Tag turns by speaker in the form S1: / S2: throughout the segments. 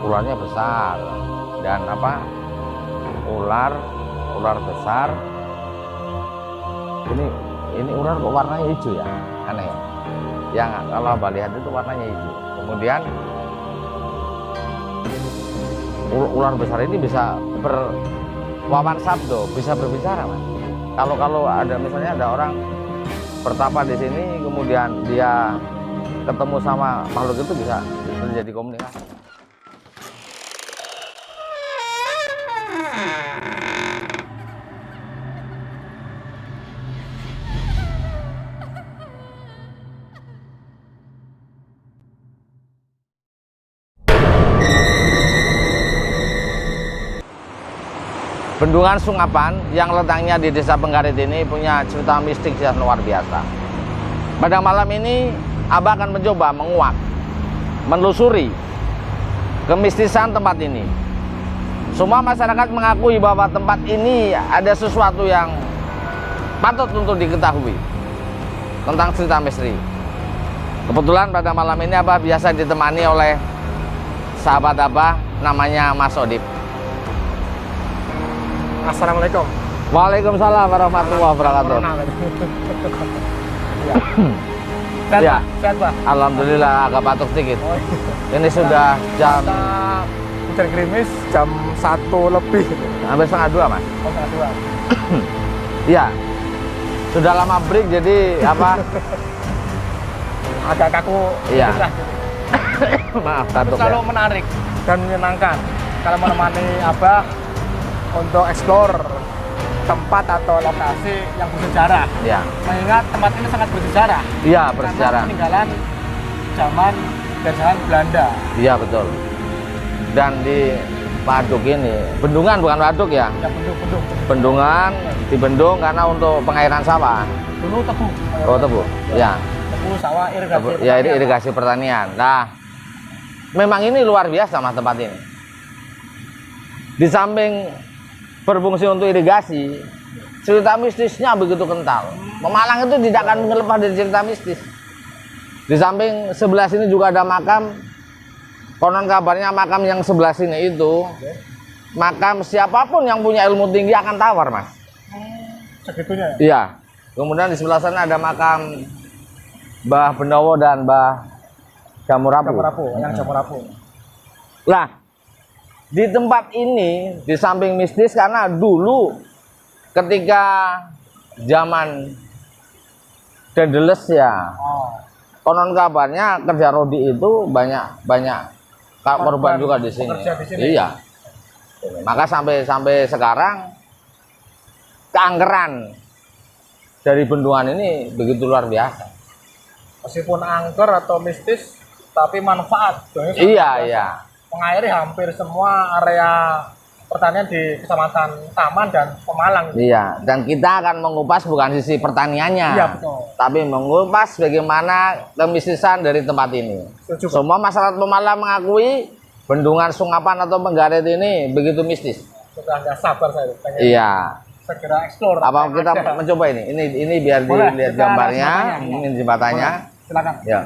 S1: ularnya besar dan apa, ular besar. Ini ular kok warnanya hijau ya, aneh ya. Yang kalau Abah lihat itu warnanya hijau. Kemudian ular besar ini bisa berwawan sabdo, bisa berbicara, Mas. Kalau ada misalnya ada orang bertapa di sini, kemudian dia ketemu sama makhluk itu, bisa terjadi komunikasi. Bendungan Sungapan yang letaknya di Desa Penggarit ini punya cerita mistik yang luar biasa. Pada malam ini Abah akan mencoba menguak, menelusuri kemistisan tempat ini. Semua masyarakat mengakui bahwa tempat ini ada sesuatu yang patut untuk diketahui tentang cerita misteri. Kebetulan pada malam ini Abah biasa ditemani oleh sahabat Abah namanya Mas Odip.
S2: Assalamualaikum.
S1: Waalaikumsalam warahmatullahi wabarakatuh.
S2: Sehat,
S1: Ya.
S2: sehat, Pak.
S1: Alhamdulillah agak batuk sedikit.
S2: Oh, iya.
S1: Ini sudah jam
S2: Hujan gerimis jam 1 lebih.
S1: hampir setengah 2, Mas.
S2: Oh, setengah 2.
S1: Iya. Sudah lama break jadi apa?
S2: Agak kaku.
S1: Iya.
S2: dikit lah.
S1: Maaf,
S2: Tapi
S1: batuk
S2: selalu
S1: ya.
S2: menarik dan menyenangkan kalau menemani Abah untuk eksplor tempat atau lokasi yang bersejarah.
S1: Iya.
S2: Mengingat tempat ini sangat bersejarah.
S1: Iya,
S2: Karena
S1: bersejarah.
S2: peninggalan zaman jajahan Belanda.
S1: Iya, betul. Dan di waduk ini, bendungan bukan waduk ya.
S2: Ya, bendung.
S1: Bendungan dibendung karena untuk pengairan sawah.
S2: Dulu tebu.
S1: Oh, tebu. Ya.
S2: Tebu, sawah, irigasi.
S1: Tebu. Ya, ini
S2: pertanian.
S1: irigasi pertanian. Nah, memang ini luar biasa, Mas, tempat ini. Di samping berfungsi untuk irigasi, cerita mistisnya begitu kental. Pemalang itu tidak akan melepas dari cerita mistis. Di samping sebelah sini juga ada makam. Konon kabarnya makam yang sebelah sini itu makam siapapun yang punya ilmu tinggi akan tawar, Mas.
S2: Segitunya ya?
S1: Iya. Kemudian di sebelah sana ada makam Mbah Benowo dan Mbah Jamurapu.
S2: Yang Jamurapu.
S1: Lah, di tempat ini di samping mistis karena dulu ketika zaman Daedalus ya,
S2: Oh.
S1: konon kabarnya kerja rodi itu banyak korban juga di sini.
S2: Pekerja di sini.
S1: Iya. Maka sampai sekarang keangkeran dari bendungan ini begitu luar biasa.
S2: Meskipun angker atau mistis, tapi manfaat.
S1: Iya.
S2: Mengairi hampir semua area pertanian di Kecamatan Taman dan Pemalang.
S1: Iya, dan kita akan mengupas bukan sisi pertaniannya,
S2: Iya, betul.
S1: tapi mengupas bagaimana kemistisan dari tempat ini.
S2: Setuju, Pak.
S1: Semua masyarakat Pemalang mengakui bendungan Sungapan atau Penggarit ini begitu mistis.
S2: Sudah nggak sabar saya pengen
S1: Iya.
S2: segera eksplor.
S1: Apa
S2: yang
S1: kita
S2: ada.
S1: mencoba ini? Ini biar
S2: Boleh,
S1: dilihat
S2: kita
S1: gambarnya,
S2: lihat jembatannya.
S1: ini jembatannya.
S2: Boleh, silakan.
S1: Ya.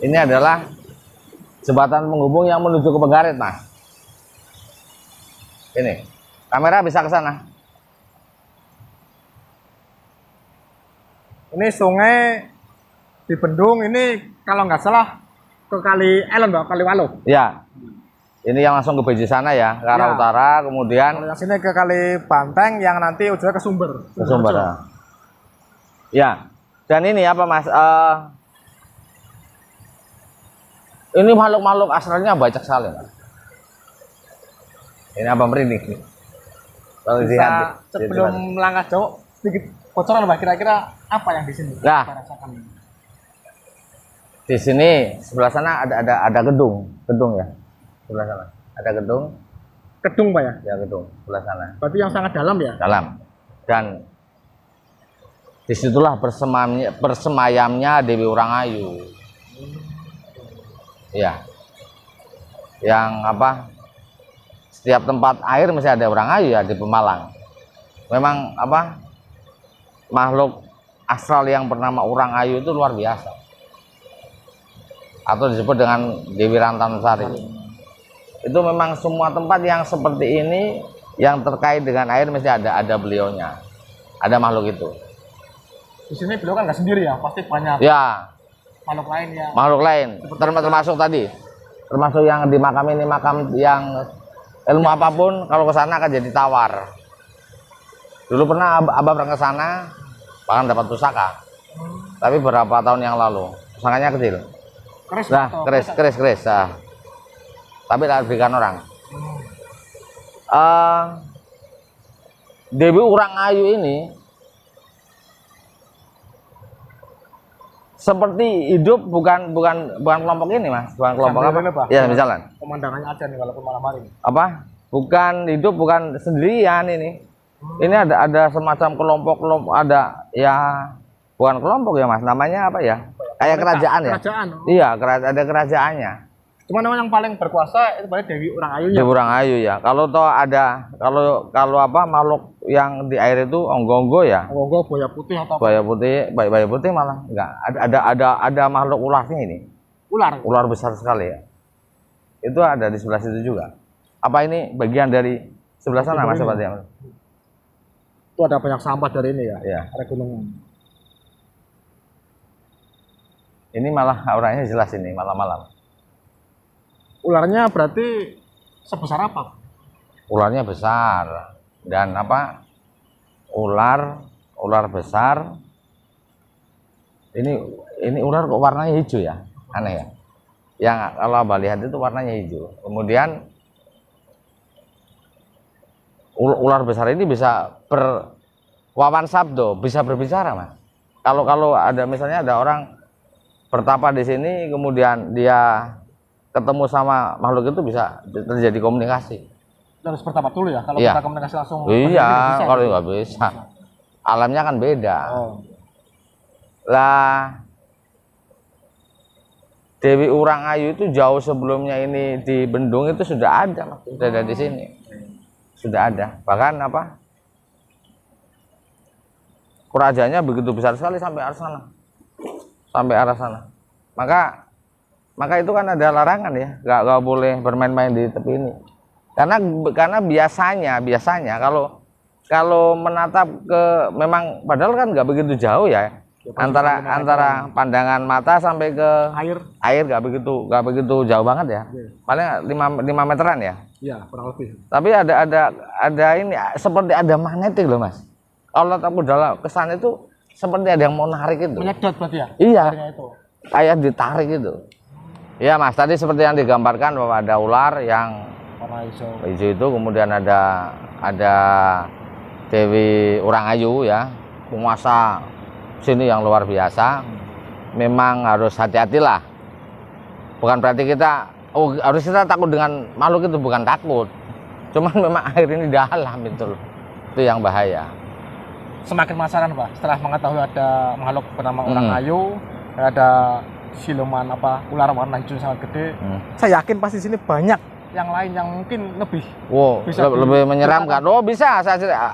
S1: Ini adalah jembatan penghubung yang menuju ke Penggarit, Mas. Ini. Kamera bisa ke sana.
S2: Ini sungai di bendung ini kalau nggak salah ke Kali Elon, Mbak, Kali Waluh.
S1: Ya. Ini yang langsung ke Beji sana ya, ke arah
S2: Ya.
S1: utara, kemudian
S2: Kalau yang sini ke Kali Banteng yang nanti ujungnya ke Sumber.
S1: ke Sumber. Ya. Dan ini apa, Mas? Ini makhluk-makhluk astralnya banyak sekali, Mas. Ini apa merinding nih? Kalau
S2: Bisa
S1: dilihat,
S2: sebelum melangkah jauh sedikit bocoran, Mbak, kira-kira apa yang di sini?
S1: Nah.
S2: Kita rasakan.
S1: di sini sebelah sana ada gedung ya. Sebelah sana ada gedung,
S2: Kedung, Pak, ya?
S1: ya gedung sebelah sana.
S2: Berarti yang sangat dalam ya?
S1: Dalam. Dan disitulah bersemayamnya Dewi Urangayu. Ya. Yang apa? Setiap tempat air mesti ada Urangayu ya di Pemalang. Memang apa? Makhluk astral yang bernama Urangayu itu luar biasa. atau disebut dengan Dewi Rantanusari. Itu memang semua tempat yang seperti ini yang terkait dengan air mesti ada beliaunya, ada makhluk itu.
S2: Di sini beliau kan nggak sendiri ya, pasti banyak
S1: Ya,
S2: makhluk lain ya.
S1: makhluk lain, termasuk tadi, termasuk yang di makam ini, makam yang ilmu apapun kalau ke sana akan jadi tawar. Dulu pernah Abah pernah ke sana, bahkan dapat pusaka. Tapi berapa tahun yang lalu, pusakanya kecil.
S2: Keris,
S1: Nah, keris. Nah. Tapi tak berikan orang. Dewi Urang Ayu ini seperti hidup bukan kelompok ini, Mas. Bukan kelompok apa? Ya, misalnya.
S2: Pemandangannya aja nih walaupun malam hari.
S1: Apa? Bukan hidup, bukan sendirian ini. Ini ada semacam kelompok ada ya, bukan kelompok ya, Mas. Namanya apa ya? Kayak kerajaan ya.
S2: Kerajaan.
S1: Iya, ada kerajaannya.
S2: Cuma namanya yang paling berkuasa itu paling Dewi Urang Ayu.
S1: Dewi Urang Ayu ya. Kalau toh ada kalau apa makhluk yang di air itu onggo-onggo ya.
S2: Onggo, buaya putih atau
S1: buaya putih malah enggak. Ada makhluk ularnya ini. Ular besar sekali ya. Itu ada di sebelah situ juga. Apa ini bagian dari sebelah sana, Mas Sobat ya?
S2: Itu ada banyak sampah dari ini ya.
S1: Iya.
S2: Ada gunung.
S1: Ini malah auranya jelas ini malam-malam.
S2: Ularnya berarti sebesar apa?
S1: Ularnya besar dan apa? Ular besar. Ini ular kok warnanya hijau ya? Aneh ya. Yang kalau Abah lihat itu warnanya hijau. Kemudian ular besar ini bisa berwawan sabdo, bisa berbicara, Mas. Kalau ada misalnya ada orang bertapa di sini, kemudian dia ketemu sama makhluk itu bisa terjadi komunikasi.
S2: Harus bertapa dulu ya, kalau
S1: Iya.
S2: kita komunikasi langsung.
S1: Iya, kalau nggak bisa. Alamnya kan beda.
S2: Oh.
S1: Lah, Dewi Urang Ayu itu jauh sebelumnya ini di Bendung itu sudah ada, Mas. Sudah ada di sini. Sudah ada. Bahkan apa? Kerajaannya begitu besar sekali sampai arah sana. Sampai arah sana. Maka itu kan ada larangan ya, nggak boleh bermain-main di tepi ini. Karena biasanya kalau menatap ke memang padahal kan nggak begitu jauh ya, antara pandangan mata sampai ke air nggak begitu jauh banget ya, paling 5 meteran ya.
S2: Iya, kurang lebih.
S1: Tapi ada ini seperti ada magnetik loh, Mas. Kalau aku dalam kesan itu seperti ada yang mau narik itu.
S2: Menyedot berarti ya?
S1: Iya.
S2: Itu.
S1: Kayak ditarik gitu. Iya, Mas, tadi seperti yang digambarkan bahwa ada ular yang
S2: warna hijau
S1: itu, kemudian ada Dewi Urang Ayu ya, penguasa sini yang luar biasa. Memang harus hati-hatilah. Bukan berarti harus kita takut dengan makhluk itu, bukan takut. Cuman memang air ini dalam itu loh. Itu yang bahaya.
S2: Semakin penasaran, Pak, setelah mengetahui ada makhluk bernama Urang Ayu, ada siluman ular warna hijau sangat gede. Saya yakin pasti di sini banyak yang lain yang mungkin lebih
S1: lebih menyeramkan. Oh, bisa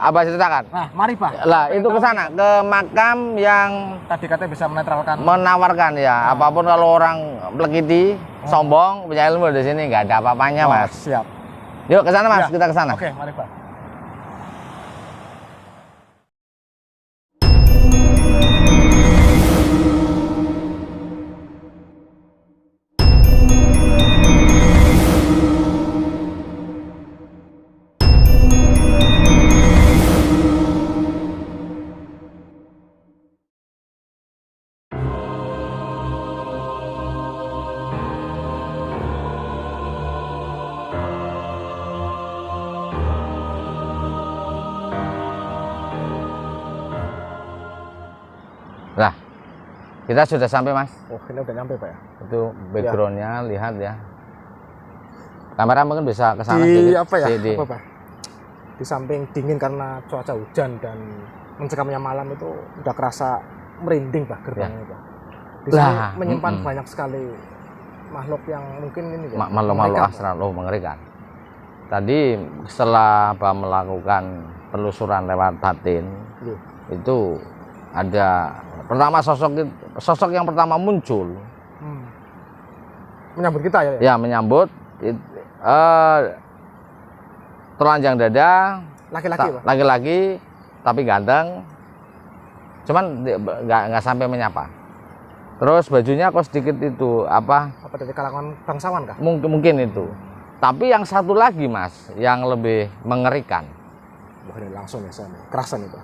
S1: Abah ceritakan.
S2: Nah, mari, Pak.
S1: Lah, itu ke sana, ke makam yang
S2: tadi katanya bisa
S1: menawarkan ya. Apapun kalau orang melekiti, sombong, punya ilmu di sini nggak ada apa-apanya, Mas.
S2: Siap.
S1: Yuk ke sana, Mas.
S2: Ya.
S1: Kita ke sana.
S2: Oke, mari, Pak.
S1: Lah, kita sudah sampai, Mas.
S2: Oh, ini udah nyampe, Pak ya.
S1: Itu backgroundnya, lihat ya. Kamera mungkin bisa ke sana
S2: di
S1: sedikit.
S2: apa ya? Apa, Pak? Di samping dingin karena cuaca hujan dan mencekamnya malam itu udah kerasa merinding, Pak, gerbangnya, Pak. Di sini menyimpan banyak sekali makhluk yang mungkin ini ya.
S1: Makhluk astral, mengerikan. Tadi setelah melakukan penelusuran lewat batin, itu ada pertama sosok yang pertama muncul
S2: menyambut kita ya?
S1: Ya, menyambut. Telanjang dada,
S2: Laki-laki, Pak?
S1: laki-laki, tapi ganteng. Cuman nggak sampai menyapa. Terus bajunya kok sedikit itu apa
S2: Dari kalangan bangsawan kah?
S1: mungkin itu. Tapi yang satu lagi Mas, yang lebih mengerikan.
S2: Wah, ini langsung ya, kerasan itu.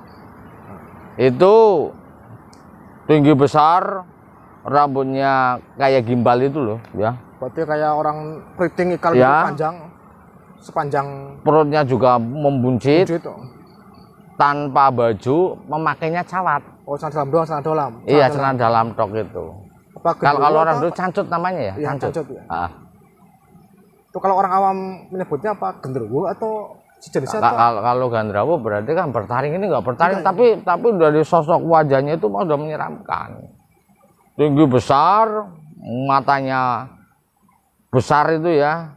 S1: Itu tinggi besar, rambutnya kayak gimbal itu loh, ya.
S2: Berarti kayak orang keriting ikal
S1: Ya.
S2: gitu, panjang, sepanjang
S1: Perutnya juga membuncit,
S2: itu.
S1: tanpa baju, memakainya cawat.
S2: Oh, celana dalam doang, celana dalam.
S1: Iya, celana dalam tok itu.
S2: Apa
S1: Kalau orang
S2: itu
S1: dulu cancut namanya ya,
S2: Iya,
S1: cancut.
S2: cancut ya.
S1: Ah.
S2: Itu kalau orang awam menyebutnya apa? Genderuwo atau sejenisnya atau?
S1: Kalau Gandrawo berarti kan bertaring, ini nggak bertaring,
S2: Enggak,
S1: tapi dari sosok wajahnya itu sudah menyeramkan. Tinggi besar, matanya besar itu ya.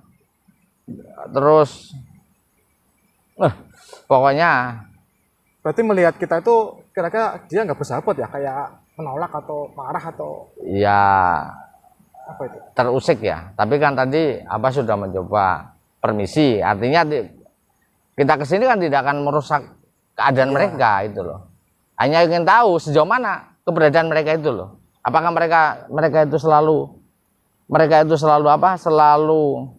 S1: Terus, pokoknya.
S2: Berarti melihat kita itu kira-kira dia nggak bersahabat ya, kayak menolak atau marah atau
S1: Ya
S2: apa itu?
S1: terusik ya. Tapi kan tadi apa sudah mencoba permisi, artinya kita kesini kan tidak akan merusak keadaan mereka itu loh. Hanya ingin tahu sejauh mana keberadaan mereka itu loh. Apakah mereka itu selalu apa? Selalu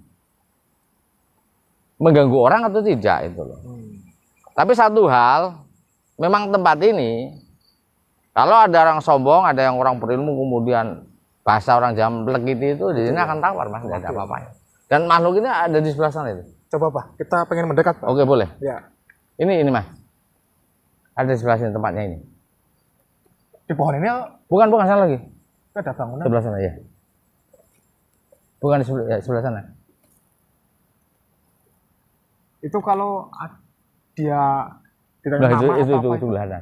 S1: mengganggu orang atau tidak itu loh. Tapi satu hal, memang tempat ini kalau ada orang sombong, ada yang orang berilmu kemudian bahasa orang Jawa legiti itu di sini akan tawar Mas, tidak ada apa-apanya. Dan makhluk ini ada di sebelah sana itu.
S2: Coba Pak, kita pengen mendekat Pak.
S1: Oke, boleh.
S2: Ya.
S1: Ini Mas. Ada di sebelah sini tempatnya ini.
S2: Di pohon ini
S1: Bukan sana lagi.
S2: ada bangunan.
S1: Sebelah sana ya. Bukan di sebelah sana.
S2: Itu kalau dia
S1: Nah,
S2: nama
S1: itu
S2: atau apa
S1: sebelah sana.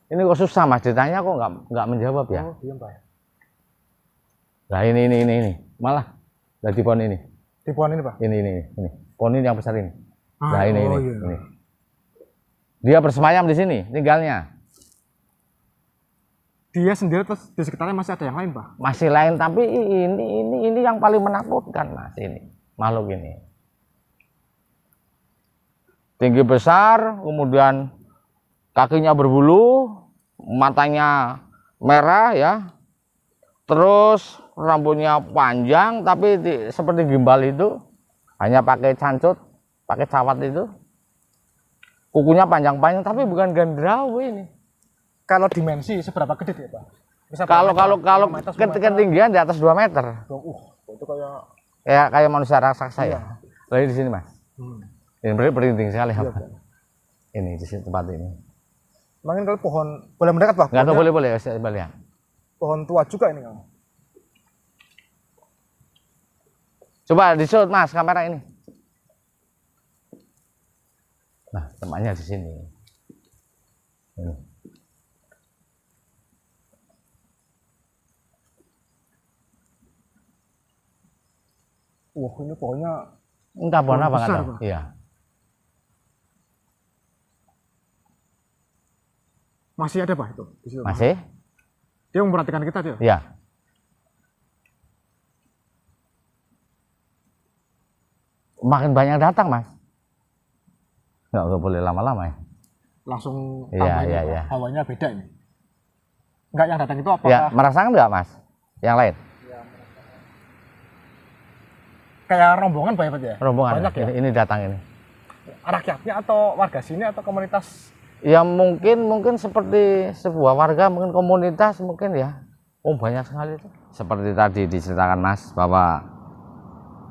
S1: Ini kok susah Mas, ditanya kok nggak menjawab ya.
S2: Oh, iya Pak.
S1: Nah ini. Malah di pohon ini.
S2: Di pohon ini Pak.
S1: Ini. Pohon ini yang besar ini. Nah,
S2: Iya.
S1: ini. Dia bersemayam di sini, tinggalnya.
S2: Dia sendiri terus di sekitarnya masih ada yang lain Pak.
S1: Masih lain, tapi ini yang paling menakutkan Mas, ini makhluk ini. Tinggi besar, kemudian kakinya berbulu, matanya merah ya. Terus rambutnya panjang tapi seperti gimbal itu, hanya pakai cancut, pakai cawat itu. Kukunya panjang-panjang tapi bukan Gandrawo ini.
S2: Kalau dimensi seberapa gede ya Pak? Bisa
S1: Kalau
S2: meter, 10 meter.
S1: ketinggian di atas 2 meter.
S2: Itu kayak
S1: Kayak manusia raksasa
S2: Iya.
S1: ya. Lalu di sini Mas. Ini berpenting sekali
S2: Iya,
S1: apa?
S2: Pak.
S1: Ini di sini tempat ini.
S2: Mungkin kalau pohon boleh mendekat Pak?
S1: Enggak tahu,
S2: Pohonnya
S1: boleh saya lihat.
S2: Pohon tua juga ini Kang.
S1: Coba di shoot Mas kamera ini. Nah, tempatnya di sini. Ini.
S2: Wah, ini pohonnya
S1: Entah pohon apa
S2: besar,
S1: enggak tahu.
S2: Pak.
S1: Iya.
S2: masih ada Pak itu di situ. Pak?
S1: Masih?
S2: Dia memperhatikan kita dia.
S1: Iya. Makin banyak datang Mas. Nggak boleh lama-lama ya.
S2: Langsung
S1: Iya,
S2: tambah ini,
S1: iya,
S2: Pak.
S1: iya.
S2: Hawanya beda ini. Enggak, yang datang itu apakah
S1: Ya, merasakan nggak Mas? Yang lain?
S2: kayak rombongan Pak ya?
S1: Rombongan.
S2: Banyak ya?
S1: Ini datang ini.
S2: Rakyatnya atau warga sini atau komunitas?
S1: Ya mungkin seperti sebuah warga, mungkin komunitas mungkin ya. Oh banyak sekali itu. Seperti tadi diceritakan Mas bahwa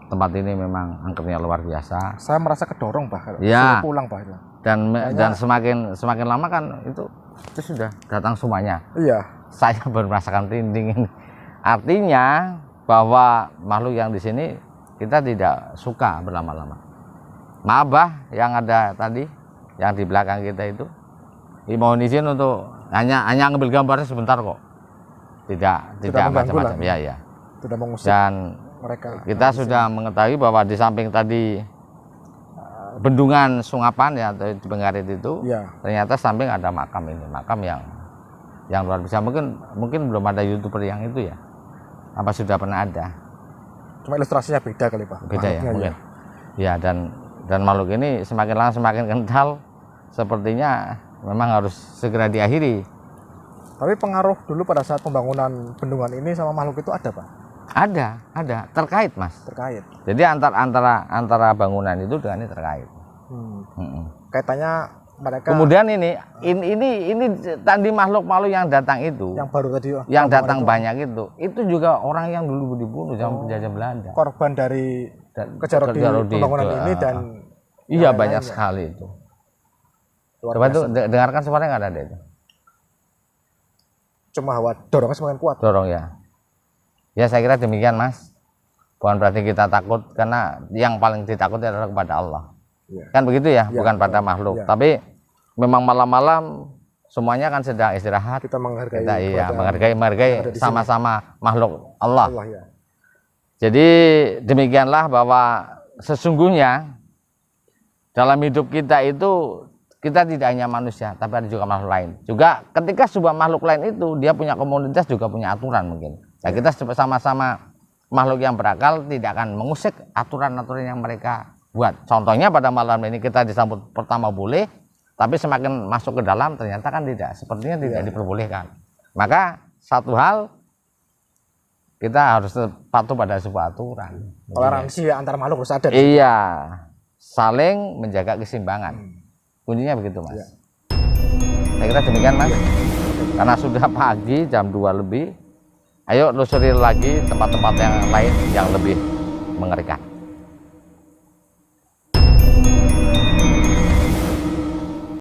S1: tempat ini memang angkernya luar biasa.
S2: Saya merasa kedorong Pak kalau
S1: Ya.
S2: suruh pulang Pak.
S1: Dan semakin lama kan itu sudah datang semuanya.
S2: Iya.
S1: Saya baru merasakan tinding ini. Artinya bahwa makhluk yang di sini kita tidak suka berlama-lama. Maaf bah, yang ada tadi, yang di belakang kita itu, mohon izin untuk hanya ngambil gambarnya sebentar kok. Tidak macam-macam. Ya.
S2: Tidak mengusik
S1: Dan
S2: mereka.
S1: kita sudah mengetahui bahwa di samping tadi bendungan Sungapan ya atau di Penggarit itu,
S2: Iya.
S1: ternyata samping ada makam ini, makam yang yang luar biasa. Mungkin belum ada YouTuber yang itu ya. Apa sudah pernah ada?
S2: Cuma ilustrasinya beda kali Pak.
S1: Beda ya,
S2: Makhluknya
S1: mungkin. Ya, dan makhluk ini semakin lama semakin kental. Sepertinya memang harus segera diakhiri.
S2: Tapi pengaruh dulu pada saat pembangunan bendungan ini sama makhluk itu ada Pak?
S1: Ada, terkait Mas.
S2: Terkait.
S1: Jadi antara bangunan itu dengan ini terkait.
S2: Kaitannya mereka.
S1: Kemudian ini tadi makhluk-makhluk yang datang itu,
S2: yang baru tadi,
S1: yang datang banyak itu juga orang yang dulu dibunuh zaman penjajah Belanda.
S2: Korban dari kejadian di pembangunan ini dan
S1: iya banyak sekali itu. Coba itu dengarkan suaranya nggak ada itu.
S2: Cuma hawa dorongnya semakin kuat.
S1: Dorong ya. Ya saya kira demikian Mas. Bukan berarti kita takut, karena yang paling ditakuti adalah kepada Allah. Ya. Kan begitu ya, bukan pada makhluk. Ya. Tapi memang malam-malam semuanya kan sedang istirahat. Kita menghargai. Menghargai sama-sama makhluk Allah. Ya. Jadi demikianlah bahwa sesungguhnya dalam hidup kita itu kita tidak hanya manusia, tapi ada juga makhluk lain. Juga ketika sebuah makhluk lain itu dia punya komunitas, juga punya aturan mungkin. Nah, kita sama-sama makhluk yang berakal tidak akan mengusik aturan-aturan yang mereka buat. Contohnya pada malam ini kita disambut pertama boleh, tapi semakin masuk ke dalam ternyata kan tidak, sepertinya tidak diperbolehkan. Maka satu hal, kita harus patuh pada sebuah aturan.
S2: Toleransi antar makhluk harus ada.
S1: Iya, saling menjaga keseimbangan. Kuncinya begitu Mas. Saya kira demikian Mas. Karena sudah pagi jam 2 lebih. Ayo lusuri lagi tempat-tempat yang lain yang lebih mengerikan.